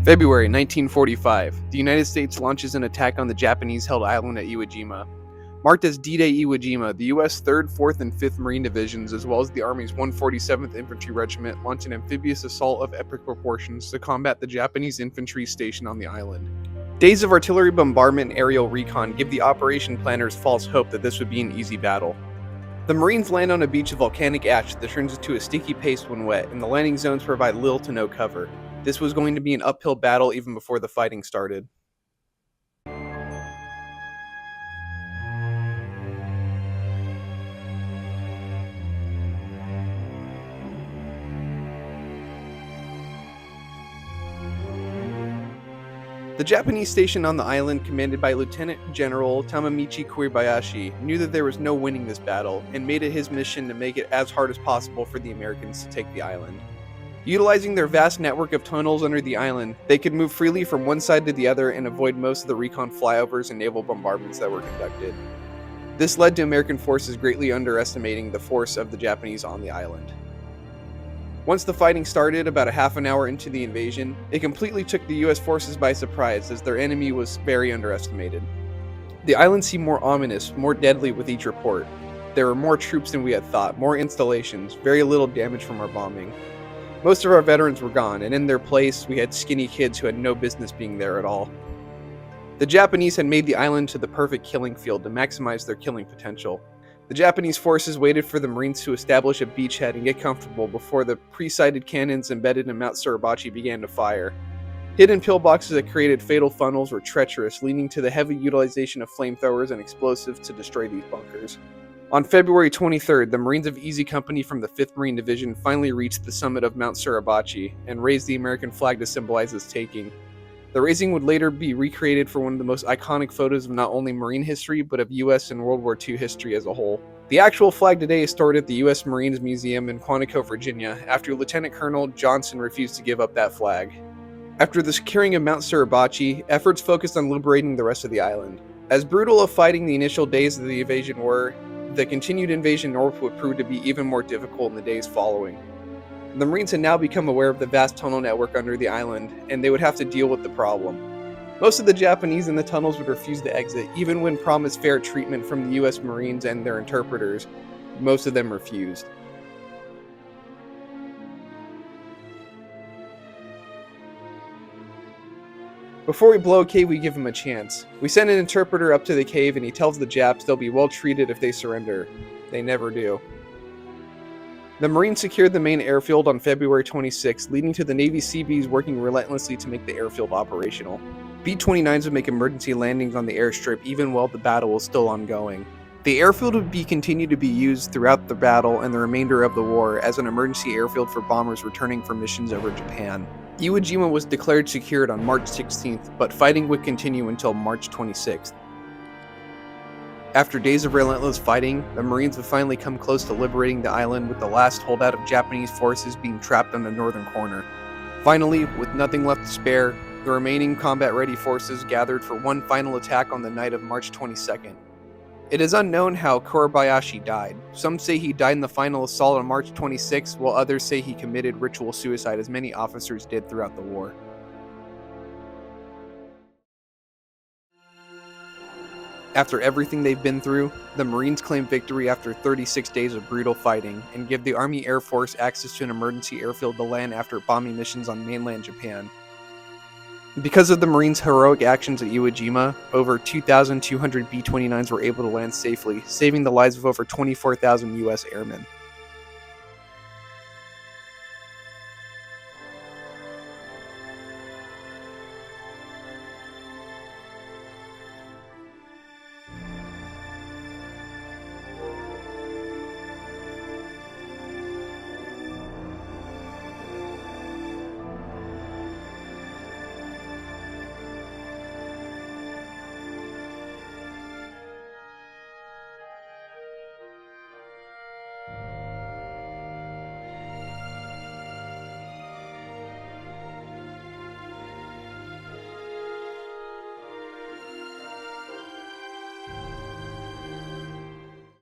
February 1945, the United States launches an attack on the Japanese-held island at Iwo Jima. Marked as D-Day Iwo Jima, the U.S. 3rd, 4th, and 5th Marine Divisions, as well as the Army's 147th Infantry Regiment, launched an amphibious assault of epic proportions to combat the Japanese infantry stationed on the island. Days of artillery bombardment and aerial recon give the operation planners false hope that this would be an easy battle. The Marines land on a beach of volcanic ash that turns into a sticky paste when wet, and the landing zones provide little to no cover. This was going to be an uphill battle even before the fighting started. The Japanese station on the island, commanded by Lieutenant General Tamamichi Kuribayashi, knew that there was no winning this battle, and made it his mission to make it as hard as possible for the Americans to take the island. Utilizing their vast network of tunnels under the island, they could move freely from one side to the other and avoid most of the recon flyovers and naval bombardments that were conducted. This led to American forces greatly underestimating the force of the Japanese on the island. Once the fighting started, about a half an hour into the invasion, it completely took the US forces by surprise as their enemy was very underestimated. The island seemed more ominous, more deadly with each report. There were more troops than we had thought, more installations, very little damage from our bombing. Most of our veterans were gone, and in their place, we had skinny kids who had no business being there at all. The Japanese had made the island to the perfect killing field to maximize their killing potential. The Japanese forces waited for the Marines to establish a beachhead and get comfortable before the pre-sighted cannons embedded in Mount Suribachi began to fire. Hidden pillboxes that created fatal funnels were treacherous, leading to the heavy utilization of flamethrowers and explosives to destroy these bunkers. On February 23rd, the Marines of Easy Company from the 5th Marine Division finally reached the summit of Mount Suribachi and raised the American flag to symbolize its taking. The raising would later be recreated for one of the most iconic photos of not only Marine history, but of US and World War II history as a whole. The actual flag today is stored at the US Marines Museum in Quantico, Virginia, after Lieutenant Colonel Johnson refused to give up that flag. After the securing of Mount Suribachi, efforts focused on liberating the rest of the island. As brutal of fighting the initial days of the invasion were, the continued invasion north would prove to be even more difficult in the days following. The Marines had now become aware of the vast tunnel network under the island, and they would have to deal with the problem. Most of the Japanese in the tunnels would refuse to exit, even when promised fair treatment from the US Marines and their interpreters. Most of them refused. Before we blow a cave, we give them a chance. We send an interpreter up to the cave and he tells the Japs they'll be well treated if they surrender. They never do. The Marines secured the main airfield on February 26, leading to the Navy Seabees working relentlessly to make the airfield operational. B-29s would make emergency landings on the airstrip even while the battle was still ongoing. The airfield would continue to be used throughout the battle and the remainder of the war as an emergency airfield for bombers returning from missions over Japan. Iwo Jima was declared secured on March 16th, but fighting would continue until March 26th. After days of relentless fighting, the Marines would finally come close to liberating the island, with the last holdout of Japanese forces being trapped on the northern corner. Finally, with nothing left to spare, the remaining combat-ready forces gathered for one final attack on the night of March 22nd. It is unknown how Kuribayashi died. Some say he died in the final assault on March 26, while others say he committed ritual suicide, as many officers did throughout the war. After everything they've been through, the Marines claim victory after 36 days of brutal fighting and give the Army Air Force access to an emergency airfield to land after bombing missions on mainland Japan. Because of the Marines' heroic actions at Iwo Jima, over 2,200 B-29s were able to land safely, saving the lives of over 24,000 US airmen.